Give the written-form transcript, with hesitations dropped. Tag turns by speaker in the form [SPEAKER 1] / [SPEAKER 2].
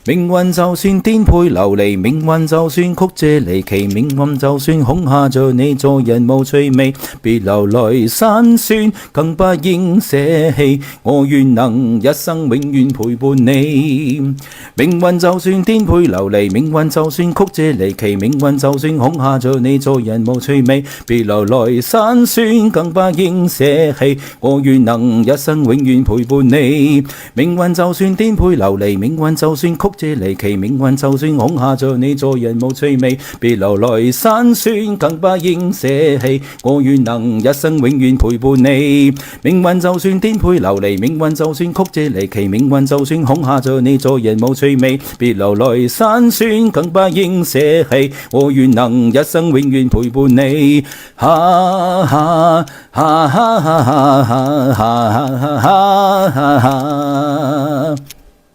[SPEAKER 1] 命運就算顛沛流離，命運就算曲折離奇，命運就算恐嚇着你做人無趣味，別流淚辛酸，更不應捨棄。我願能一生永遠陪伴你。命運就算顛沛流離，命運就算曲折離奇，命運就算恐嚇着你做人無趣味，別流淚辛酸，更不應捨棄。我願能一生永遠陪伴你。命運就算顛沛流離，命運就算曲折離奇，命運就算恐嚇着你做人無趣味，別流淚辛酸，更不應捨棄。我願能一生永遠陪伴你。命運就算顛沛流離，命運就算曲折離奇，命運就算恐嚇着你做人無趣味，別流淚辛酸，更不應捨棄。我願能一生永遠陪伴你。哈哈哈哈哈哈哈哈哈哈。